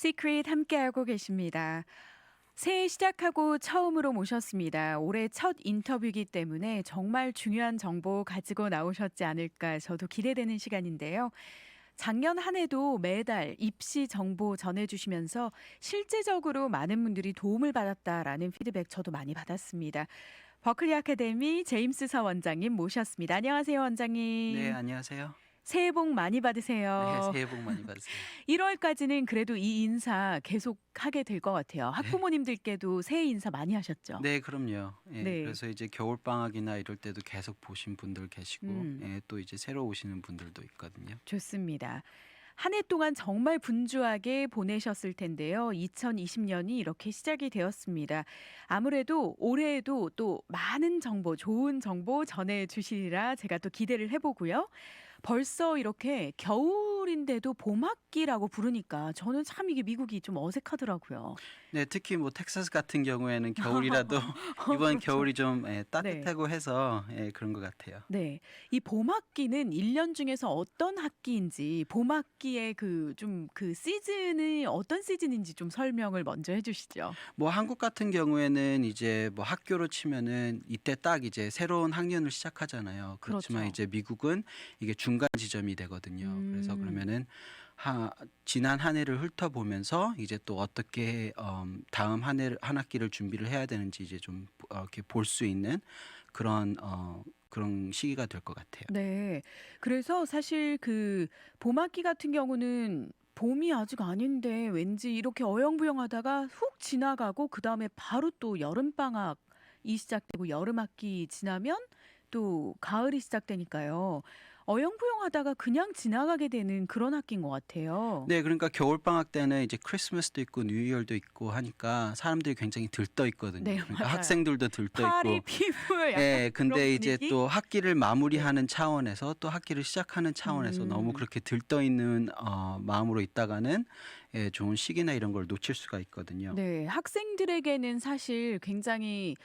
시크릿 함께하고 계십니다. 새해 시작하고 처음으로 모셨습니다. 올해 첫 인터뷰이기 때문에 정말 중요한 정보 가지고 나오셨지 않을까 저도 기대되는 시간인데요. 작년 한 해도 매달 입시 정보 전해주시면서 실제적으로 많은 분들이 도움을 받았다라는 피드백 저도 많이 받았습니다. 버클리 아카데미 제임스 서 원장님 모셨습니다. 안녕하세요, 네, 원장님. 안녕하세요. 새해 복 많이 네, 받으세요. 새해 복 많이 받으세요. 1월까지는 그래도 이 인사 계속 하게 될 것 같아요. 네. 학부모님들께도 새해 인사 많이 하셨죠? 네, 그럼요. 예, 네. 그래서 이제 겨울방학이나 이럴 때도 계속 보신 분들 계시고, 음, 예, 또 이제 새로 오시는 분들도 있거든요. 좋습니다. 한 해 동안 정말 분주하게 보내셨을 텐데요. 2020년이 이렇게 시작이 되었습니다. 아무래도 올해에도 또 많은 정보, 좋은 정보 전해주시리라 제가 또 기대를 해보고요. 벌써 이렇게 겨울인데도 봄학기라고 부르니까 저는 참 이게 미국이 좀 어색하더라고요. 네, 특히 뭐 텍사스 같은 경우에는 겨울이라도 이번 그렇죠. 겨울이 좀 네. 따뜻하고 해서 그런 것 같아요. 네. 이 봄학기는 1년 중에서 어떤 학기인지, 봄학기의 그 시즌이 어떤 시즌인지 좀 설명을 먼저 해 주시죠. 뭐 한국 같은 경우에는 이제 뭐 학교로 치면은 이때 딱 이제 새로운 학년을 시작하잖아요. 그렇지만 그렇죠. 이제 미국은 이게 중간 지점이 되거든요. 그래서 음. 그러면은 지난 한 해를 훑어보면서 이제 또 어떻게 다음 한 학기를 준비를 해야 되는지 이제 좀 이렇게 볼 수 있는 그런 그런 시기가 될 것 같아요. 네. 그래서 사실 그 봄학기 같은 경우는 봄이 아직 아닌데 왠지 이렇게 어영부영하다가 훅 지나가고 그다음에 바로 또 여름방학이 시작되고 여름학기 지나면 또 가을이 시작되니까요. 어영부영하다가 그냥 지나가게 되는 그런 학기인 것 같아요. 네, 그러니까 겨울방학 때는 이제 크리스마스도 있고 뉴이얼도 있고 하니까 사람들이 굉장히 들떠 있거든요. 네, 그러니까 맞아요. 학생들도 들떠 파리 있고 피부 약간 예, 그런 근데 이제 분위기? 또 학기를 네. 마무리하는 차원에서 또 학기를 시작하는 차원에서 너무 음. 그렇게 들떠 있는 마음으로 있다가는 좋은 시기나 이런 걸 놓칠 수가 있거든요. 네. 학생들에게는 사실 굉장히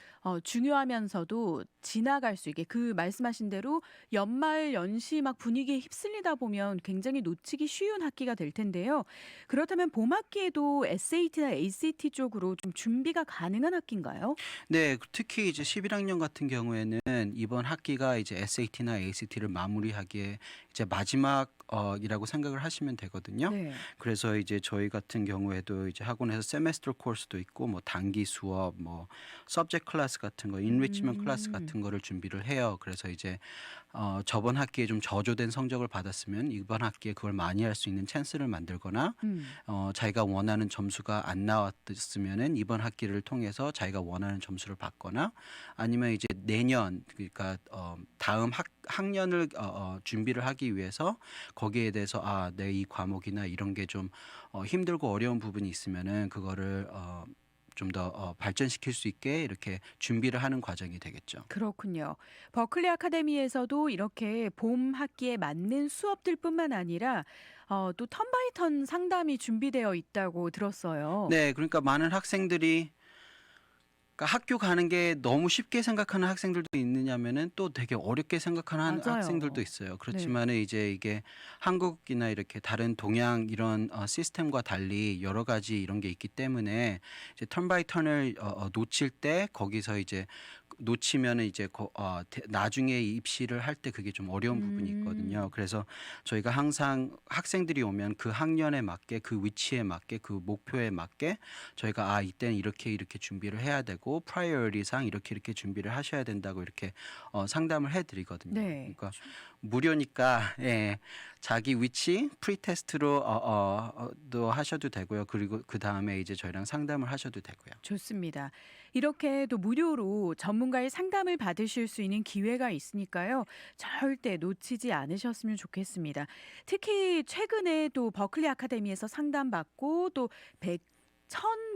중요하면서도 지나갈 수 있게 그 말씀하신 대로 연말 연시 막 분위기에 휩쓸리다 보면 굉장히 놓치기 쉬운 학기가 될 텐데요. 그렇다면 봄 학기에도 SAT나 ACT 쪽으로 좀 준비가 가능한 학기인가요? 네, 특히 이제 11학년 같은 경우에는 이번 학기가 이제 SAT나 ACT를 마무리하기에 이제 마지막 이라고 생각을 하시면 되거든요. 네. 그래서 이제 저희 같은 경우에도 이제 학원에서 세메스터 코र्스도 있고 뭐 단기 수업, 뭐 서브젝트 클래스 같은 거, 인리치먼트 클래스 음. 같은 거를 준비를 해요. 그래서 이제 저번 학기에 좀 저조된 성적을 받았으면 이번 학기에 그걸 많이 할 수 있는 찬스를 만들거나 음. 자기가 원하는 점수가 안 나왔으면은 이번 학기를 통해서 자기가 원하는 점수를 받거나 아니면 이제 내년 그러니까 다음 학년을 준비를 하기 위해서 거기에 대해서 내 이 과목이나 이런 게 좀 힘들고 어려운 부분이 있으면은 그거를 좀 더 발전시킬 수 있게 이렇게 준비를 하는 과정이 되겠죠. 그렇군요. 버클리 아카데미에서도 이렇게 봄 학기에 맞는 수업들뿐만 아니라 또 턴 바이 턴 상담이 준비되어 있다고 들었어요. 네, 그러니까 많은 학생들이 그러니까 학교 가는 게 너무 쉽게 생각하는 학생들도 있느냐면은 또 되게 어렵게 생각하는 학생들도 맞아요. 있어요. 네. 그렇지만은 이제 이게 한국이나 이렇게 다른 동양 이런 시스템과 달리 여러 가지 이런 게 있기 때문에 이제 턴 바이 턴을 놓칠 때 거기서 이제 놓치면은 이제 나중에 입시를 할 때 그게 좀 어려운 부분이 있거든요. 음. 그래서 저희가 항상 학생들이 오면 그 학년에 맞게 그 위치에 맞게 그 목표에 맞게 저희가 이때는 이렇게 이렇게 준비를 해야 되고 프라이어리상 이렇게 이렇게 준비를 하셔야 된다고 이렇게 상담을 해드리거든요. 네. 그러니까 무료니까 자기 위치 프리테스트로 도 하셔도 되고요. 그리고 그 다음에 이제 저희랑 상담을 하셔도 되고요. 좋습니다. 이렇게 또 무료로 전문가의 상담을 받으실 수 있는 기회가 있으니까요. 절대 놓치지 않으셨으면 좋겠습니다. 특히 최근에 또 버클리 아카데미에서 상담받고 또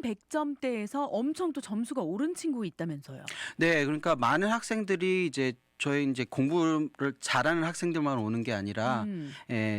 1100점대에서 엄청 또 점수가 오른 친구 있다면서요. 네, 그러니까 많은 학생들이 이제 저희 이제 공부를 잘하는 학생들만 오는 게 아니라 음.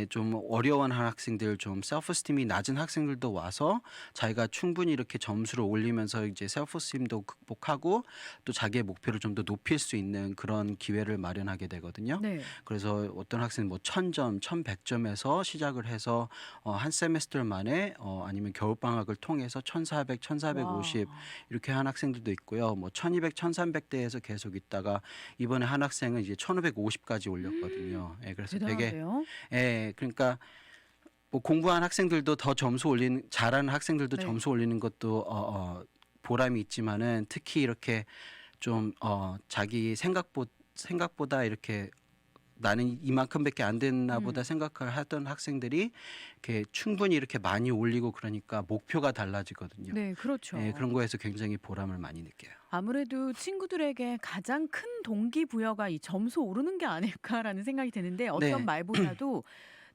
좀 어려워하는 학생들, 좀 셀프스팀이 낮은 학생들도 와서 자기가 충분히 이렇게 점수를 올리면서 이제 셀프스팀도 극복하고 또 자기의 목표를 좀 더 높일 수 있는 그런 기회를 마련하게 되거든요. 네. 그래서 어떤 학생 뭐 1000점, 1100점에서 시작을 해서 한 세메스터 만에 아니면 겨울방학을 통해서 1400, 1450 와. 이렇게 한 학생들도 있고요. 뭐 1200, 1300대에서 계속 있다가 이번에 한 학생은 이제 1550까지 올렸거든요. 예, 그래서 되게 대단한데요? 그러니까 뭐 공부한 학생들도 더 점수 올리는 잘하는 학생들도 네. 점수 올리는 것도 보람이 있지만은 특히 이렇게 좀 자기 생각보다 이렇게 나는 이만큼밖에 안 됐나 보다 음. 생각을 하던 학생들이 이렇게 충분히 이렇게 많이 올리고 그러니까 목표가 달라지거든요. 네, 그렇죠. 예, 그런 거에서 굉장히 보람을 많이 느껴요. 아무래도 친구들에게 가장 큰 동기부여가 이 점수 오르는 게 아닐까라는 생각이 드는데 어떤 네. 말보다도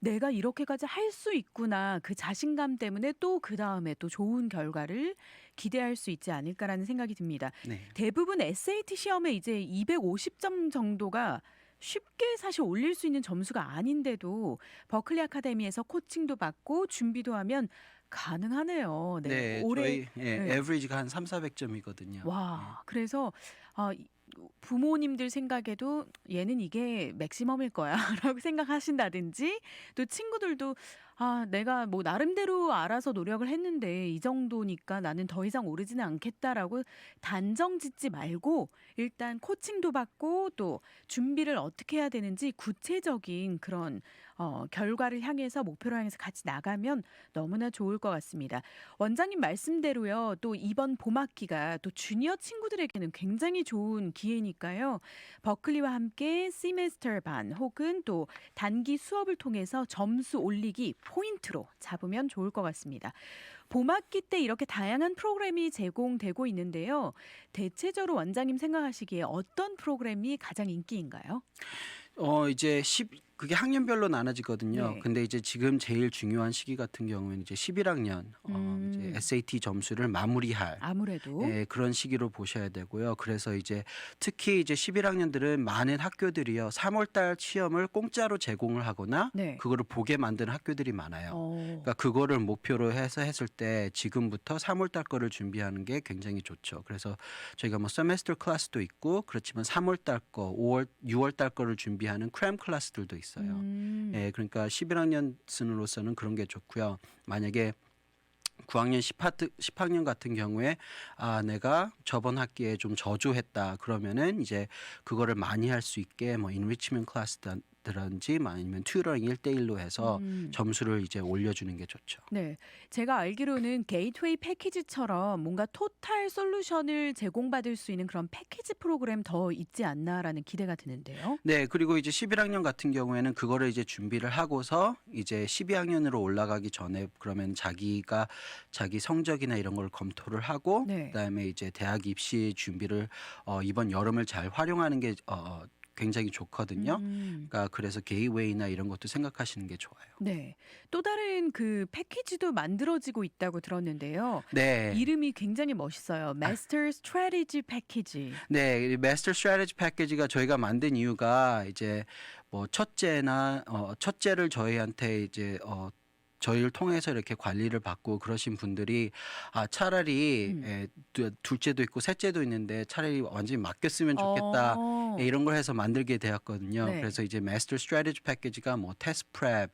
내가 이렇게까지 할 수 있구나 그 자신감 때문에 또 그다음에 또 좋은 결과를 기대할 수 있지 않을까라는 생각이 듭니다. 네. 대부분 SAT 시험에 이제 250점 정도가 쉽게 사실 올릴 수 있는 점수가 아닌데도 버클리 아카데미에서 코칭도 받고 준비도 하면 가능하네요. 네. 네, 올해 저희 네. 에버리지가 한 3,400점이거든요. 와, 그래서 부모님들 생각에도 얘는 이게 맥시멈일 거야라고 생각하신다든지 또 친구들도 내가 뭐 나름대로 알아서 노력을 했는데 이 정도니까 나는 더 이상 오르지는 않겠다라고 단정 짓지 말고 일단 코칭도 받고 또 준비를 어떻게 해야 되는지 구체적인 그런 결과를 향해서 목표를 향해서 같이 나가면 너무나 좋을 것 같습니다. 원장님 말씀대로요. 또 이번 봄학기가 또 주니어 친구들에게는 굉장히 좋은 기회니까요. 버클리와 함께 시메스터 반 혹은 또 단기 수업을 통해서 점수 올리기 포인트로 잡으면 좋을 것 같습니다. 봄학기 때 이렇게 다양한 프로그램이 제공되고 있는데요. 대체적으로 원장님 생각하시기에 어떤 프로그램이 가장 인기인가요? 이제 그게 학년별로 나눠지거든요. 네. 근데 이제 지금 제일 중요한 시기 같은 경우에는 이제 11학년 이제 음, SAT 점수를 마무리할 아무래도 그런 시기로 보셔야 되고요. 그래서 이제 특히 이제 11학년들은 많은 학교들이요. 3월 달 시험을 공짜로 제공을 하거나 네. 그거를 보게 만드는 학교들이 많아요. 어, 그러니까 그거를 목표로 해서 했을 때 지금부터 3월 달 거를 준비하는 게 굉장히 좋죠. 그래서 저희가 뭐 세메스터 클래스도 있고 그렇지만 3월 달 거, 5월, 6월 달 거를 준비하는 크램 클래스들도 있어요. 음, 예, 그러니까 11학년 순으로서는 그런 게 좋고요. 만약에 9학년 10학년 같은 경우에 내가 저번 학기에 좀 저조했다 그러면은 이제 그거를 많이 할 수 있게 뭐 인리치먼트 클래스든지 아니면 튜러링 1대1로 해서 음. 점수를 이제 올려주는 게 좋죠. 네. 제가 알기로는 게이트웨이 패키지처럼 뭔가 토탈 솔루션을 제공받을 수 있는 그런 패키지 프로그램 더 있지 않나라는 기대가 드는데요. 네, 그리고 이제 11학년 같은 경우에는 그거를 이제 준비를 하고서 이제 12학년으로 올라가기 전에 그러면 자기가 자기 성적이나 이런 걸 검토를 하고 네. 그다음에 이제 대학 입시 준비를 이번 여름을 잘 활용하는 게 굉장히 좋거든요. 음. 그러니까 그래서 게이웨이나 이런 것도 생각하시는 게 좋아요. 네. 또 다른 그 패키지도 만들어지고 있다고 들었는데요. 네. 이름이 굉장히 멋있어요. 마스터 스트래티지 패키지. 네, 이 마스터 스트래티지 패키지가 저희가 만든 이유가 이제 뭐 첫째를 저희한테 이제 저희를 통해서 이렇게 관리를 받고 그러신 분들이 차라리 음. 둘째도 있고 셋째도 있는데 차라리 완전히 맡겼으면 좋겠다. 어. 이런 걸 해서 만들게 되었거든요. 네. 그래서 이제 마스터 스트래티지 패키지가 뭐 테스트 프랩,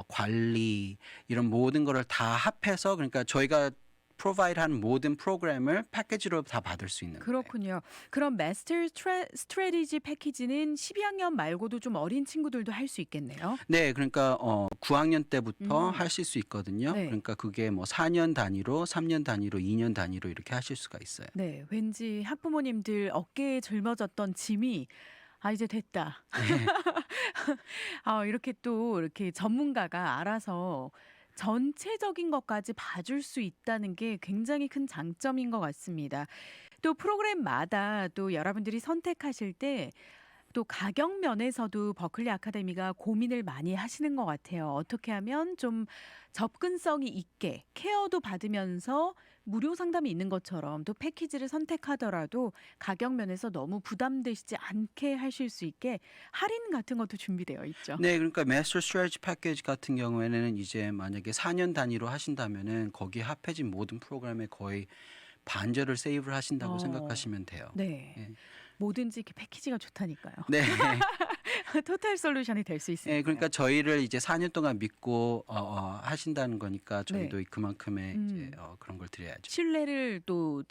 관리 이런 모든 거를 다 합해서 그러니까 저희가 프로바이드하는 모든 프로그램을 패키지로 다 받을 수 있는 거예요. 그렇군요. 그럼 마스터 스트래티지 패키지는 12학년 말고도 좀 어린 친구들도 할 수 있겠네요. 네, 그러니까 9학년 때부터 음. 하실 수 있거든요. 네. 그러니까 그게 뭐 4년 단위로, 3년 단위로, 2년 단위로 이렇게 하실 수가 있어요. 네, 왠지 학부모님들 어깨에 짊어졌던 짐이 이제 됐다. 네. 이렇게 또 이렇게 전문가가 알아서 전체적인 것까지 봐줄 수 있다는 게 굉장히 큰 장점인 것 같습니다. 또 프로그램마다 또 여러분들이 선택하실 때 또 가격 면에서도 버클리 아카데미가 고민을 많이 하시는 것 같아요. 어떻게 하면 좀 접근성이 있게 케어도 받으면서 무료 상담이 있는 것처럼 또 패키지를 선택하더라도 가격 면에서 너무 부담되시지 않게 하실 수 있게 할인 같은 것도 준비되어 있죠. 네, 그러니까 마스터 스트래티지 패키지 같은 경우에는 이제 만약에 4년 단위로 하신다면은 거기에 합해진 모든 프로그램에 거의 반절을 세이브를 하신다고 어, 생각하시면 돼요. 네. 예. 뭐든지 이렇게 패키지가 좋다니까요. 네. 토탈 솔루션이 될 수 예, 있으니까요. 그러니까 저희를 이제 4년 동안 믿고 하신다는 거니까 네. 저희도 그만큼의 이제 음. 그런 걸 드려야죠. 신뢰를 또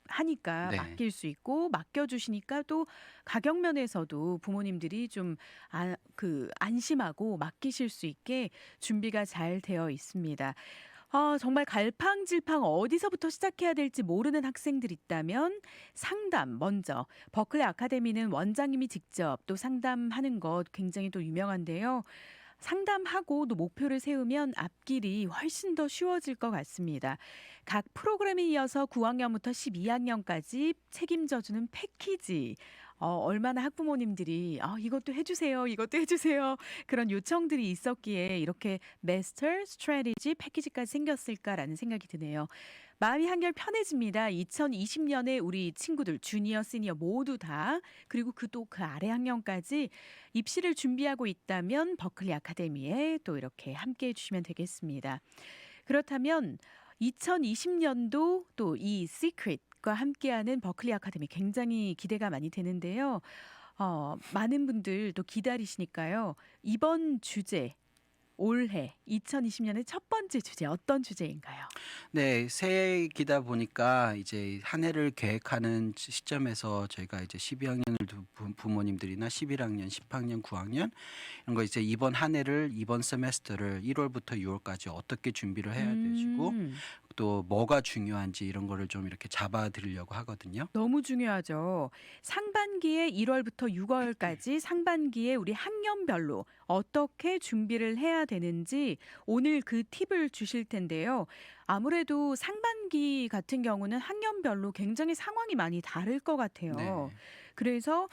하니까 네. 맡길 수 있고 맡겨주시니까 또 가격 면에서도 부모님들이 좀 안심하고 맡기실 수 있게 준비가 잘 되어 있습니다. 정말 갈팡질팡 어디서부터 시작해야 될지 모르는 학생들 있다면 상담 먼저 버클리 아카데미는 원장님이 직접 또 상담하는 것 굉장히 또 유명한데요. 상담하고 또 목표를 세우면 앞길이 훨씬 더 쉬워질 것 같습니다. 각 프로그램에 이어서 9학년부터 12학년까지 책임져주는 패키지. 얼마나 학부모님들이 이것도 해주세요, 이것도 해주세요. 그런 요청들이 있었기에 이렇게 마스터 스트래티지 패키지까지 생겼을까라는 생각이 드네요. 마음이 한결 편해집니다. 2020년에 우리 친구들 주니어, 시니어 모두 다 그리고 그 아래 학년까지 입시를 준비하고 있다면 버클리 아카데미에 또 이렇게 함께해 주시면 되겠습니다. 그렇다면 2020년도 또 이 시크릿과 함께하는 버클리 아카데미 굉장히 기대가 많이 되는데요. 많은 분들 또 기다리시니까요. 이번 주제 올해 2020년의 첫 번째 주제 어떤 주제인가요? 네, 새해이다 보니까 이제 한 해를 계획하는 시점에서 저희가 이제 12학년을 부모님들이나 11학년, 10학년, 9학년 이런 거 이제 이번 세메스터를 1월부터 6월까지 어떻게 준비를 해야 되시고 음. 또 뭐가 중요한지 이런 거를 좀 이렇게 잡아 드리려고 하거든요. 너무 중요하죠. 상반기에 1월부터 6월까지 상반기에 우리 학년별로 어떻게 준비를 해야 되는지 오늘 그 팁을 주실 텐데요. 아무래도 상반기 같은 경우는 학년별로 굉장히 상황이 많이 다를 것 같아요. 네. 그래서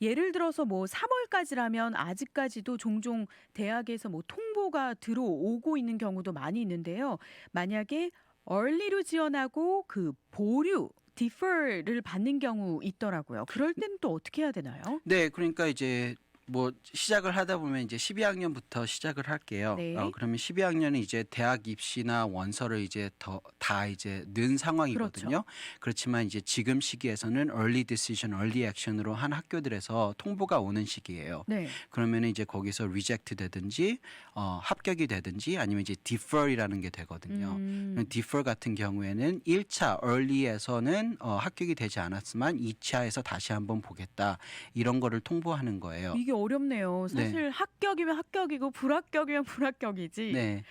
예를 들어서 뭐 3월까지라면 아직까지도 종종 대학에서 뭐 통보가 들어오고 있는 경우도 많이 있는데요. 만약에 early로 지원하고 그 보류 defer를 받는 경우 있더라고요. 그럴 때는 또 어떻게 해야 되나요? 네, 그러니까 이제 뭐 시작을 하다 보면 이제 12학년부터 시작을 할게요. 네. 그러면 12학년은 이제 대학 입시나 원서를 이제 다 이제 는 상황이거든요. 그렇죠. 그렇지만 이제 지금 시기에서는 early decision, early action으로 한 학교들에서 통보가 오는 시기예요. 네. 그러면 이제 거기서 reject 되든지 합격이 되든지 아니면 이제 defer이라는 게 되거든요. 음. defer 같은 경우에는 1차 early에서는 합격이 되지 않았지만 2차에서 다시 한번 보겠다. 이런 거를 통보하는 거예요. 이게 어렵네요. 네. 사실 합격이면 합격이고 불합격이면 불합격이지. 네.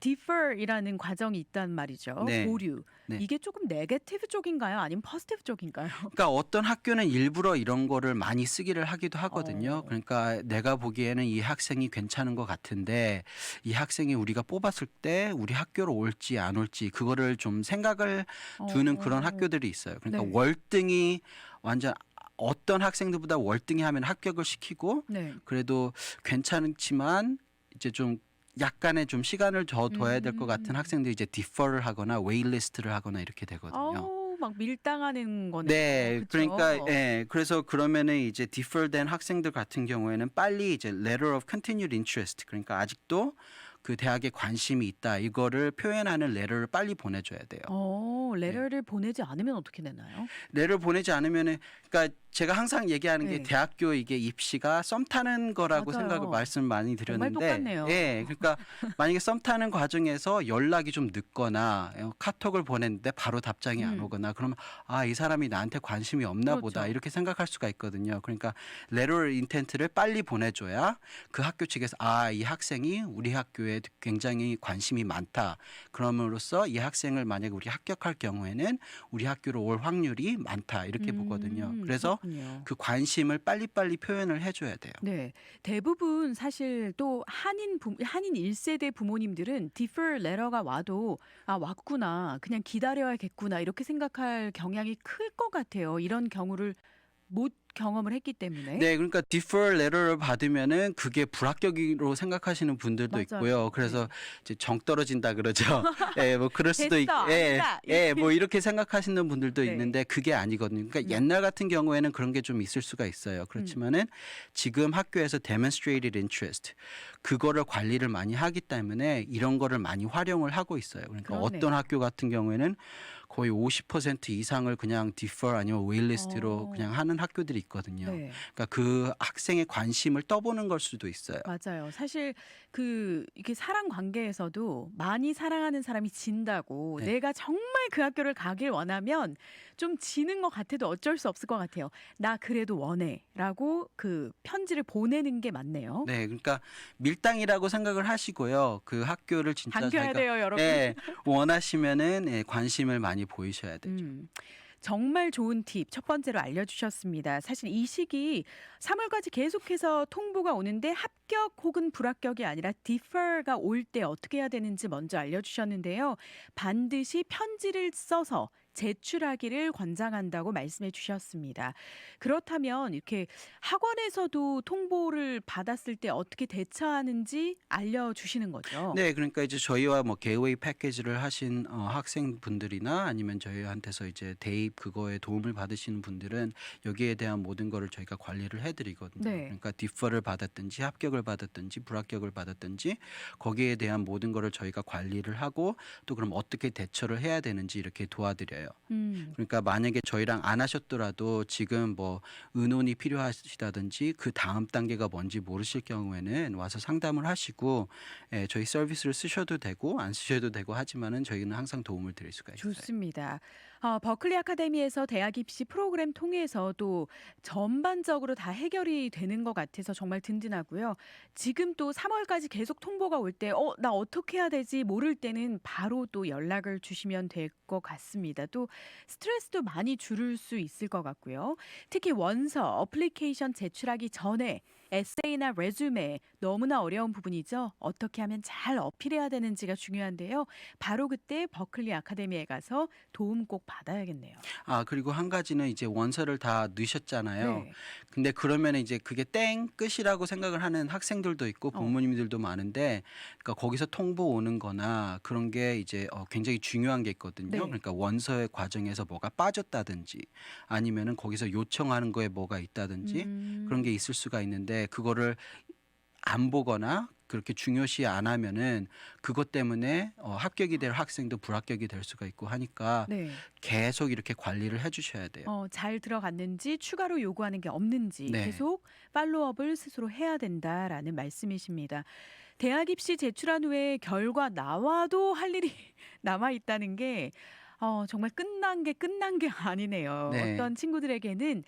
defer이라는 과정이 있단 말이죠. 네. 보류. 네. 이게 조금 네거티브 쪽인가요? 아니면 포지티브 쪽인가요? 그러니까 어떤 학교는 일부러 이런 거를 많이 쓰기를 하기도 하거든요. 그러니까 내가 보기에는 이 학생이 괜찮은 것 같은데 이 학생이 우리가 뽑았을 때 우리 학교로 올지 안 올지 그거를 좀 생각을 두는 그런 학교들이 있어요. 그러니까 네. 월등히 완전 어떤 학생들보다 월등히 하면 합격을 시키고 네. 그래도 괜찮지만 이제 좀 약간의 좀 시간을 더 둬야 될 것 같은 학생들이 이제 디퍼를 하거나 웨이리스트를 하거나 이렇게 되거든요. 막 밀당하는 거네요. 네, 그쵸? 그러니까 그래서 그러면은 이제 디퍼된 학생들 같은 경우에는 빨리 이제 letter of continued interest 그러니까 아직도 그 대학에 관심이 있다 이거를 표현하는 레터를 빨리 보내줘야 돼요. 레터를 보내지 않으면 어떻게 되나요? 레터를 보내지 않으면은 그러니까 제가 항상 얘기하는 게 네. 대학교 이게 입시가 썸 타는 거라고 맞아요. 말씀을 많이 정말 드렸는데, 똑같네요. 예, 그러니까 만약에 썸 타는 과정에서 연락이 좀 늦거나 카톡을 보냈는데 바로 답장이 안 오거나 그러면 이 사람이 나한테 관심이 없나 보다 그렇죠. 이렇게 생각할 수가 있거든요. 그러니까 레터 인텐트를 빨리 보내줘야 그 학교 측에서 이 학생이 우리 학교에 굉장히 관심이 많다. 그럼으로써 이 학생을 만약에 우리 합격할 경우에는 우리 학교로 올 확률이 많다 이렇게 보거든요. 그래서 그렇군요. 그 관심을 빨리빨리 표현을 해줘야 돼요. 네. 대부분 사실 또 한인 1세대 부모님들은 defer letter가 와도 왔구나. 그냥 기다려야겠구나. 이렇게 생각할 경향이 클 것 같아요. 이런 경우를 못 경험을 했기 때문에. 네, 그러니까 defer letter를 받으면은 그게 불합격으로 생각하시는 분들도 있고요. 맞아요. 그래서 네. 이제 정 떨어진다 그러죠. 예, 뭐 그럴 수도 됐어, 아니다. 뭐 이렇게 생각하시는 분들도 네. 있는데 그게 아니거든요. 그러니까 음. 옛날 같은 경우에는 그런 게 좀 있을 수가 있어요. 그렇지만은 지금 학교에서 demonstrated interest 그거를 관리를 많이 하기 때문에 이런 거를 많이 활용을 하고 있어요. 그러니까 어떤 그러네요. 학교 같은 경우에는 거의 50% 이상을 그냥 defer 아니면 웨이리스트로 어. 그냥 하는 학교들이 있거든요. 네. 그러니까 그 학생의 관심을 떠보는 걸 수도 있어요. 맞아요. 사실 이게 사람 관계에서도 많이 사랑하는 사람이 진다고 네. 내가 정말 그 학교를 가길 원하면 좀 지는 것 같아도 어쩔 수 없을 것 같아요. "나 그래도 원해."라고 그 편지를 보내는 게 맞네요. 네, 그러니까 밀당이라고 생각을 하시고요. 그 학교를 진짜 반겨야 자기가 돼요, 여러분. 예, 원하시면은 관심을 많이 보이셔야 되죠. 정말 좋은 팁 첫 번째로 알려주셨습니다. 사실 이 시기 3월까지 계속해서 통보가 오는데 합격 혹은 불합격이 아니라 defer가 올 때 어떻게 해야 되는지 먼저 알려주셨는데요. 반드시 편지를 써서 제출하기를 권장한다고 말씀해 주셨습니다. 그렇다면 이렇게 학원에서도 통보를 받았을 때 어떻게 대처하는지 알려주시는 거죠. 네, 그러니까 이제 저희와 뭐 겟웨이 패키지를 하신 학생분들이나 아니면 저희한테서 이제 대입 그거에 도움을 받으시는 분들은 여기에 대한 모든 거를 저희가 관리를 해드리거든요. 네. 그러니까 디퍼를 받았든지 합격을 받았든지 불합격을 받았든지 거기에 대한 모든 거를 저희가 관리를 하고 또 그럼 어떻게 대처를 해야 되는지 이렇게 도와드려요. 음. 그러니까 만약에 저희랑 안 하셨더라도 지금 뭐 의논이 필요하시다든지 그 다음 단계가 뭔지 모르실 경우에는 와서 상담을 하시고 저희 서비스를 쓰셔도 되고 안 쓰셔도 되고 하지만은 저희는 항상 도움을 드릴 수가 있어요. 좋습니다. 버클리 아카데미에서 대학 입시 프로그램 통해서 또 전반적으로 다 해결이 되는 것 같아서 정말 든든하고요. 지금 또 3월까지 계속 통보가 올 때, 나 어떻게 해야 되지? 모를 때는 바로 또 연락을 주시면 될 것 같습니다. 또 스트레스도 많이 줄일 수 있을 것 같고요. 특히 원서, 어플리케이션 제출하기 전에 에세이나 레주메 너무나 어려운 부분이죠. 어떻게 하면 잘 어필해야 되는지가 중요한데요. 바로 그때 버클리 아카데미에 가서 도움 꼭 받아야겠네요. 그리고 한 가지는 이제 원서를 다 넣으셨잖아요. 네. 근데 그러면 이제 그게 땡 끝이라고 생각을 하는 학생들도 있고 어. 부모님들도 많은데 그러니까 거기서 통보 오는 거나 그런 게 이제 굉장히 중요한 게 있거든요. 네. 그러니까 원서의 과정에서 뭐가 빠졌다든지 아니면은 거기서 요청하는 거에 뭐가 있다든지 그런 음. 게 있을 수가 있는데 그거를 안 보거나 그렇게 중요시 안 하면은 그것 때문에 합격이 될 학생도 불합격이 될 수가 있고 하니까 네. 계속 이렇게 관리를 해 주셔야 돼요. 잘 들어갔는지 추가로 요구하는 게 없는지 네. 계속 팔로우업을 스스로 해야 된다라는 말씀이십니다. 대학 입시 제출한 후에 결과 나와도 할 일이 남아 있다는 게 정말 끝난 게 아니네요. 네. 어떤 친구들에게는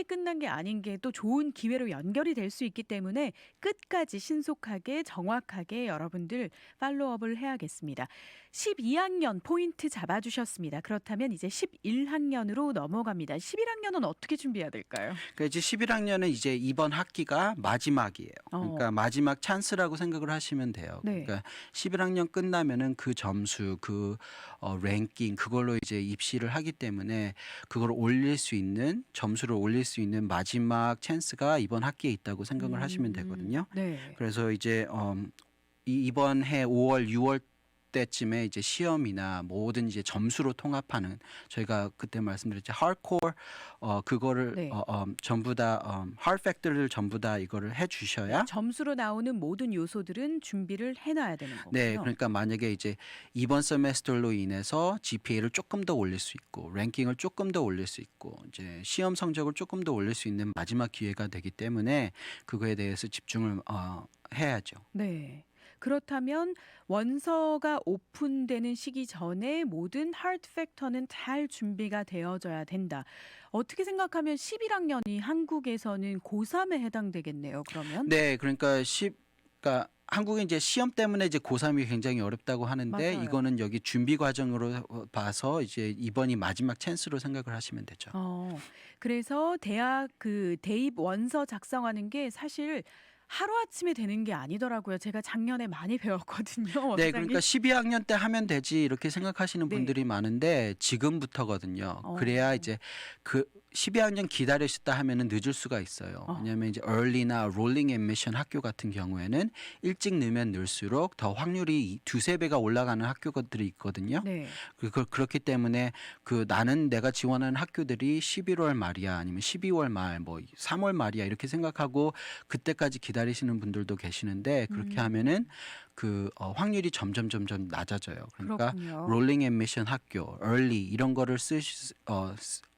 끝난 게 아닌 게 또 좋은 기회로 연결이 될 수 있기 때문에 끝까지 신속하게 정확하게 여러분들 팔로우업을 해야겠습니다. 12학년 포인트 잡아주셨습니다. 그렇다면 이제 11학년으로 넘어갑니다. 11학년은 어떻게 준비해야 될까요? 그러니까 이제 11학년은 이제 이번 학기가 마지막이에요. 그러니까 마지막 찬스라고 생각을 하시면 돼요. 네. 그러니까 11학년 끝나면은 그 점수, 그 랭킹 그걸로 이제 입시를 하기 때문에 그걸 올릴 수 있는 점수를 올릴 수 있는 마지막 찬스가 이번 학기에 있다고 생각을 하시면 되거든요. 네. 그래서 이제 이번 해 5월, 6월 때쯤에 이제 시험이나 모든 이제 점수로 통합하는 저희가 그때 말씀드렸죠 hardcore 그거를 네. 전부 다 hard factor를 전부 다 이거를 해주셔야 점수로 나오는 모든 요소들은 준비를 해놔야 되는 거군요. 네, 그러니까 만약에 이제 이번 세메스터로 인해서 GPA를 조금 더 올릴 수 있고 랭킹을 조금 더 올릴 수 있고 이제 시험 성적을 조금 더 올릴 수 있는 마지막 기회가 되기 때문에 그거에 대해서 집중을 해야죠. 네. 그렇다면 원서가 오픈되는 시기 전에 모든 하드 팩터는 잘 준비가 되어져야 된다. 어떻게 생각하면 11학년이 한국에서는 고3에 해당되겠네요. 그러면? 네, 그러니까 그러니까 한국은 이제 시험 때문에 이제 고3이 굉장히 어렵다고 하는데 맞아요. 이거는 여기 준비 과정으로 봐서 이제 이번이 마지막 찬스로 생각을 하시면 되죠. 그래서 대학 대입 원서 작성하는 게 사실 하루아침에 되는 게 아니더라고요. 제가 작년에 많이 배웠거든요. 네, 원장님. 그러니까 12학년 때 하면 되지 이렇게 생각하시는 네. 분들이 많은데 지금부터거든요. 그래야 이제 그 12학년 기다리셨다 하면은 늦을 수가 있어요. 어. 왜냐하면 이제 early나 rolling admission 학교 같은 경우에는 일찍 넣으면 넣을수록 더 확률이 두세 배가 올라가는 학교들이 있거든요. 네. 그렇기 때문에 나는 내가 지원하는 학교들이 11월 말이야 아니면 12월 말 뭐 3월 말이야 이렇게 생각하고 그때까지 기다리시는 분들도 계시는데 그렇게 하면은 확률이 점점 낮아져요. 그러니까 그렇군요. rolling admission 학교, early 이런 거를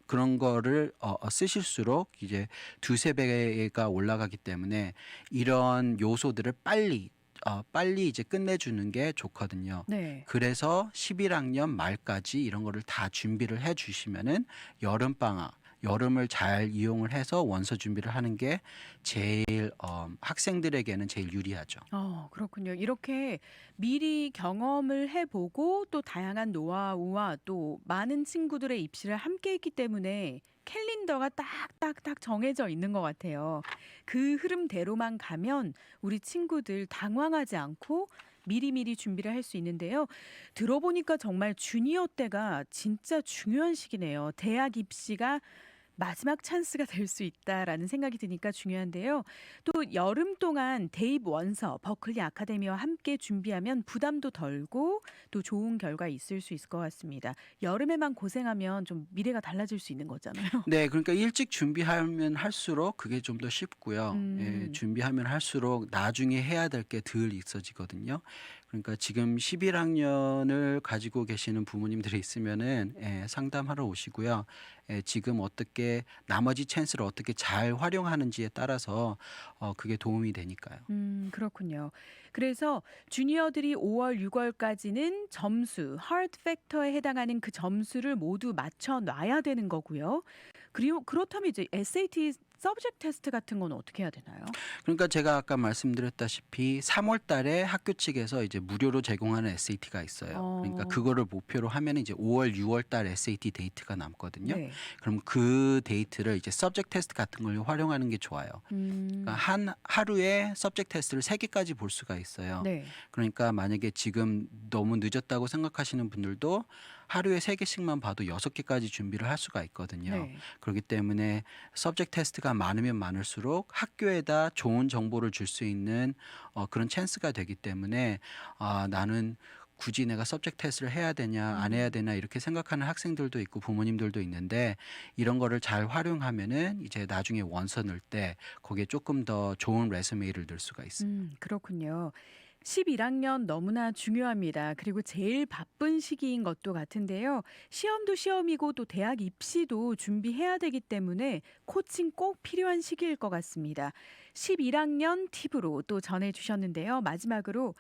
그런 거를 쓰실수록 이제 두세 배가 올라가기 때문에 이런 요소들을 빨리 이제 끝내주는 게 좋거든요. 네. 그래서 11학년 말까지 이런 거를 다 준비를 해 주시면은 여름을 잘 이용을 해서 원서 준비를 하는 게 제일 학생들에게는 제일 유리하죠. 그렇군요. 이렇게 미리 경험을 해보고 또 다양한 노하우와 또 많은 친구들의 입시를 함께 했기 때문에 캘린더가 딱딱딱 정해져 있는 것 같아요. 그 흐름대로만 가면 우리 친구들 당황하지 않고 미리미리 준비를 할 수 있는데요. 들어보니까 정말 주니어 때가 진짜 중요한 시기네요. 대학 입시가 마지막 찬스가 될 수 있다라는 생각이 드니까 중요한데요. 또 여름 동안 대입 원서 버클리 아카데미와 함께 준비하면 부담도 덜고 또 좋은 결과 있을 수 있을 것 같습니다. 여름에만 고생하면 좀 미래가 달라질 수 있는 거잖아요. 네, 그러니까 일찍 준비하면 할수록 그게 좀 더 쉽고요. 음. 준비하면 할수록 나중에 해야 될 게 덜 있어지거든요. 그러니까 지금 11학년을 가지고 계시는 부모님들이 있으면은 상담하러 오시고요. 지금 어떻게 나머지 찬스를 어떻게 잘 활용하는지에 따라서 그게 도움이 되니까요. 그렇군요. 그래서 주니어들이 5월, 6월까지는 점수, 하드 팩터에 해당하는 그 점수를 모두 맞춰 놔야 되는 거고요. 그리고 그렇다면 이제 SAT 서브젝트 테스트 같은 건 어떻게 해야 되나요? 그러니까 제가 아까 말씀드렸다시피 3월 달에 학교 측에서 이제 무료로 제공하는 SAT가 있어요. 그러니까 어. 그거를 목표로 하면 이제 5월, 6월 달 SAT 데이트가 남거든요. 네. 그럼 그 데이트를 이제 서브젝트 테스트 같은 걸 활용하는 게 좋아요. 음. 그러니까 하루에 서브젝트 테스트를 3개까지 볼 수가 있어요. 네. 그러니까 만약에 지금 너무 늦었다고 생각하시는 분들도 하루에 3개씩만 봐도 6개까지 준비를 할 수가 있거든요. 네. 그렇기 때문에 서브젝트 테스트가 많으면 많을수록 학교에다 좋은 정보를 줄 수 있는 그런 찬스가 되기 때문에 나는 굳이 내가 서브젝트 테스트를 해야 되냐 안 해야 되나 이렇게 생각하는 학생들도 있고 부모님들도 있는데 이런 거를 잘 활용하면은 이제 나중에 원서 넣을 때 거기에 조금 더 좋은 레sume를 넣을 수가 있어요. 그렇군요. 11학년 너무나 중요합니다. 그리고 제일 바쁜 시기인 것도 같은데요. 시험도 시험이고 또 대학 입시도 준비해야 되기 때문에 코칭 꼭 필요한 시기일 것 같습니다. 11학년 팁으로 또 전해주셨는데요. 마지막으로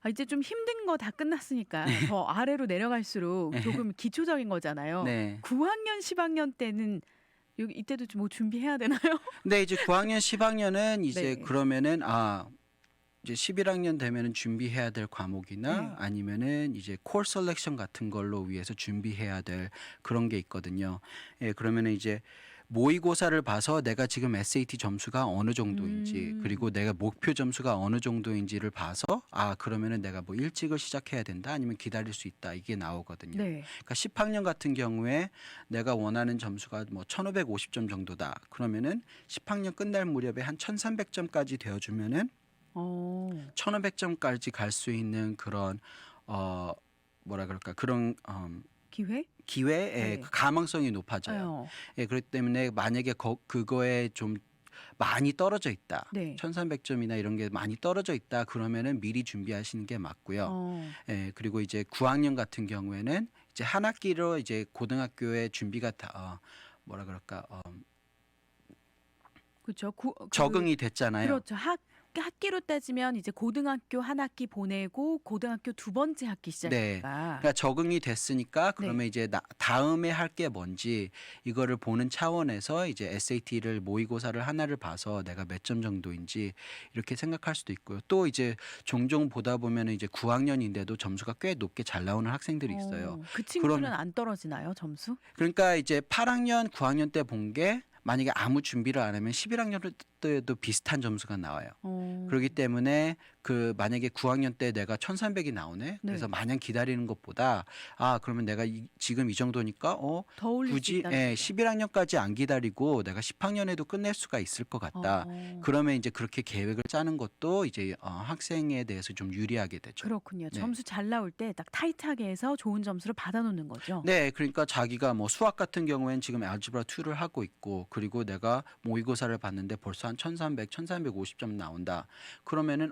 이제 좀 힘든 거 다 끝났으니까 더 아래로 내려갈수록 조금 기초적인 거잖아요. 네. 9학년, 10학년 때는 이때도 좀 뭐 준비해야 되나요? 근데 이제 9학년, 10학년은 이제 네. 그러면은 이제 11학년 되면은 준비해야 될 과목이나 네. 아니면은 이제 콜 셀렉션 같은 걸로 위해서 준비해야 될 그런 게 있거든요. 그러면은 이제 모의고사를 봐서 내가 지금 SAT 점수가 어느 정도인지 음. 그리고 내가 목표 점수가 어느 정도인지를 봐서 그러면은 내가 뭐 일찍을 시작해야 된다 아니면 기다릴 수 있다 이게 나오거든요. 네. 그러니까 10학년 같은 경우에 내가 원하는 점수가 뭐 1550점 정도다. 그러면은 10학년 끝날 무렵에 한 1300점까지 되어주면은 어. 1500점까지 갈 수 있는 그런 뭐라 그럴까 그런 기회? 기회의 네. 그 가망성이 높아져요. 아유. 그렇기 때문에 만약에 그거에 좀 많이 떨어져 있다. 네. 1300점이나 이런 게 많이 떨어져 있다. 그러면은 미리 준비하시는 게 맞고요. 어. 그리고 이제 9학년 같은 경우에는 이제 한 학기로 이제 고등학교에 준비가 다 뭐라 그럴까 그쵸. 적응이 됐잖아요. 그렇죠. 학기로 따지면 이제 고등학교 한 학기 보내고 고등학교 두 번째 학기 네. 시작이니까. 그러니까 적응이 됐으니까 네. 그러면 이제 다음에 할 게 뭔지 이거를 보는 차원에서 이제 SAT를 모의고사를 하나를 봐서 내가 몇 점 정도인지 이렇게 생각할 수도 있고요. 또 이제 종종 보다 보면은 이제 9학년인데도 점수가 꽤 높게 잘 나오는 학생들이 있어요. 그 친구는 그럼 안 떨어지나요, 점수? 그러니까 이제 8학년, 9학년 때 본 게 만약에 아무 준비를 안 하면 11학년 때도 비슷한 점수가 나와요. 어. 그렇기 때문에 만약에 9학년 때 내가 1300이 나오네. 그래서 네. 마냥 기다리는 것보다 그러면 내가 지금 이 정도니까 더 올릴 수 굳이 있다는 거죠. 11학년까지 안 기다리고 내가 10학년에도 끝낼 수가 있을 것 같다. 어. 그러면 이제 그렇게 계획을 짜는 것도 이제 학생에 대해서 좀 유리하게 되죠. 그렇군요. 네. 점수 잘 나올 때 딱 타이트하게 해서 좋은 점수를 받아 놓는 거죠. 네, 그러니까 자기가 뭐 수학 같은 경우엔 지금 알gebra 2를 하고 있고, 그리고 내가 모의고사를 봤는데 벌써 한 1300, 1350점 나온다. 그러면은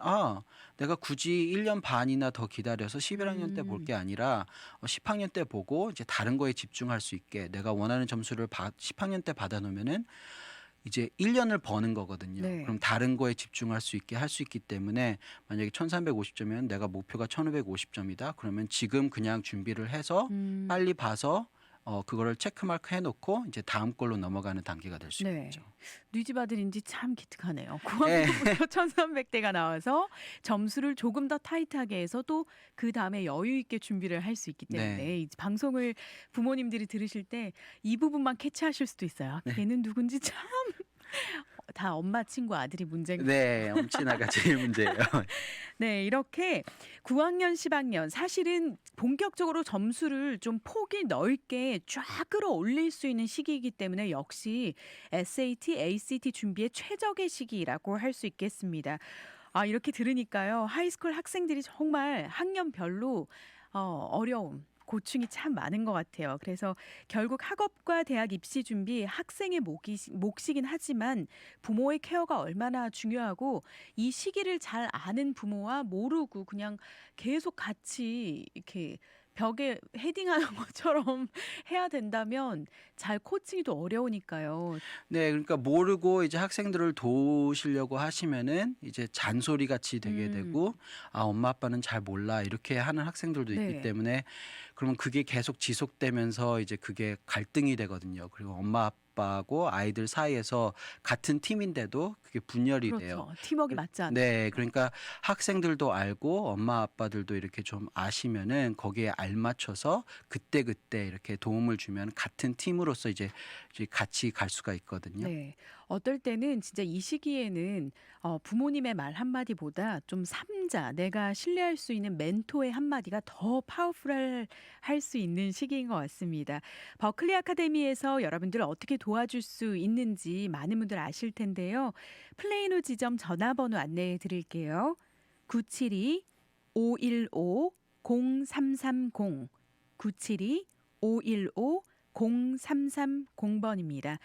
내가 굳이 1년 반이나 더 기다려서 11학년 때 볼 음. 게 아니라 10학년 때 보고 이제 다른 거에 집중할 수 있게 내가 원하는 점수를 10학년 때 받아 놓으면은 이제 1년을 버는 거거든요. 네. 그럼 다른 거에 집중할 수 있게 할 수 있기 때문에 만약에 1350점이면 내가 목표가 1550점이다. 그러면 지금 그냥 준비를 해서 음. 빨리 봐서 그거를 체크마크 해놓고 이제 다음 걸로 넘어가는 단계가 될 수 네. 있겠죠. 뉘집 아들인지 참 기특하네요. 네. 9학년부터 1300대가 나와서 점수를 조금 더 타이트하게 해서 또 그다음에 여유 있게 준비를 할 수 있기 때문에 네. 이 방송을 부모님들이 들으실 때 이 부분만 캐치하실 수도 있어요. 네. 걔는 누군지 참 다 엄마 친구 아들이 문제인 네, 엄친아가 제일 문제예요. 네, 이렇게 9학년, 10학년 사실은 본격적으로 점수를 좀 폭이 넓게 쫙 끌어올릴 수 있는 시기이기 때문에 역시 SAT, ACT 준비의 최적의 시기라고 할 수 있겠습니다. 이렇게 들으니까요. 하이스쿨 학생들이 정말 학년별로 어려움, 고충이 참 많은 것 같아요. 그래서 결국 학업과 대학 입시 준비 학생의 몫이긴 하지만 부모의 케어가 얼마나 중요하고 이 시기를 잘 아는 부모와 모르고 그냥 계속 같이 이렇게 벽에 헤딩하는 것처럼 해야 된다면 잘 코칭이 또 어려우니까요. 네, 그러니까 모르고 이제 학생들을 도우시려고 하시면은 이제 잔소리 같이 되게 음. 되고, 엄마 아빠는 잘 몰라 이렇게 하는 학생들도 있기 네. 때문에 그러면 그게 계속 지속되면서 이제 그게 갈등이 되거든요. 그리고 엄마 아빠하고 아이들 사이에서 같은 팀인데도 그게 분열이 돼요. 그렇죠. 팀워크가 맞지 않아요. 네, 그러니까 학생들도 알고 엄마 아빠들도 이렇게 좀 아시면은 거기에 알맞춰서 그때그때 이렇게 도움을 주면 같은 팀으로서 이제 같이 갈 수가 있거든요. 네. 어떨 때는 진짜 이 시기에는 부모님의 말 한마디보다 좀 삼자, 내가 신뢰할 수 있는 멘토의 한마디가 더 파워풀할 할 수 있는 시기인 것 같습니다. 버클리 아카데미에서 여러분들 어떻게 도와줄 수 있는지 많은 분들 아실 텐데요. 플레이노 지점 전화번호 안내해 드릴게요. 972-515-0330 972-515-0330번입니다.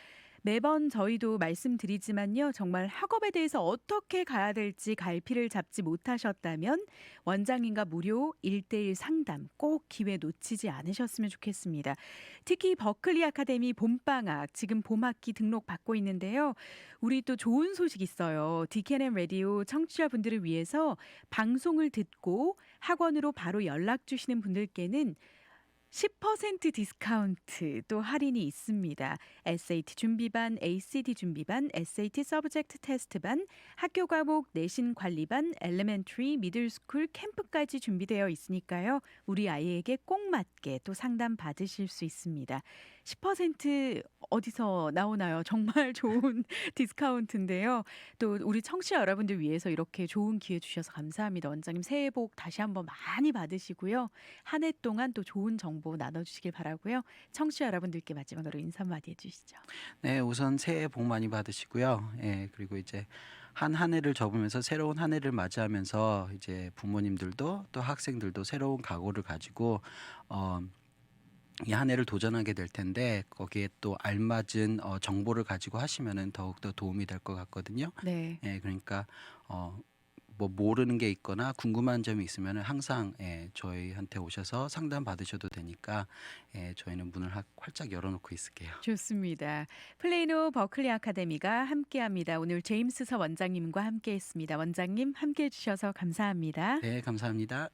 매번 저희도 말씀드리지만요. 정말 학업에 대해서 어떻게 가야 될지 갈피를 잡지 못하셨다면 원장님과 무료 1대1 상담 꼭 기회 놓치지 않으셨으면 좋겠습니다. 특히 버클리 아카데미 봄방학 지금 봄학기 등록 받고 있는데요. 우리 또 좋은 소식 있어요. 디켄앤 라디오 청취자분들을 위해서 방송을 듣고 학원으로 바로 연락 주시는 분들께는 10% 디스카운트 또 할인이 있습니다. SAT 준비반, ACT 준비반, SAT 서브젝트 테스트반, 학교 과목 내신 관리반, 엘레멘터리, 미들스쿨, 캠프까지 준비되어 있으니까요. 우리 아이에게 꼭 맞게 또 상담 받으실 수 있습니다. 10% 어디서 나오나요? 정말 좋은 디스카운트인데요. 또 우리 청취자 여러분들 위해서 이렇게 좋은 기회 주셔서 감사합니다. 원장님 새해 복 다시 한번 많이 받으시고요. 한 해 동안 또 좋은 정보 나눠주시길 바라고요. 청취자 여러분들께 마지막으로 인사 한마디 해주시죠. 네, 우선 새해 복 많이 받으시고요. 예, 그리고 이제 한 해를 접으면서 새로운 한 해를 맞이하면서 이제 부모님들도 또 학생들도 새로운 각오를 가지고 이 한 해를 도전하게 될 텐데 거기에 또 알맞은 정보를 가지고 하시면은 더욱더 도움이 될 것 같거든요. 네. 예, 그러니까 뭐 모르는 게 있거나 궁금한 점이 있으면은 항상 저희한테 오셔서 상담 받으셔도 되니까 저희는 문을 활짝 열어놓고 있을게요. 좋습니다. 플레이노 버클리 아카데미가 함께합니다. 오늘 제임스 서 원장님과 함께했습니다. 원장님 함께해 주셔서 감사합니다. 네, 감사합니다.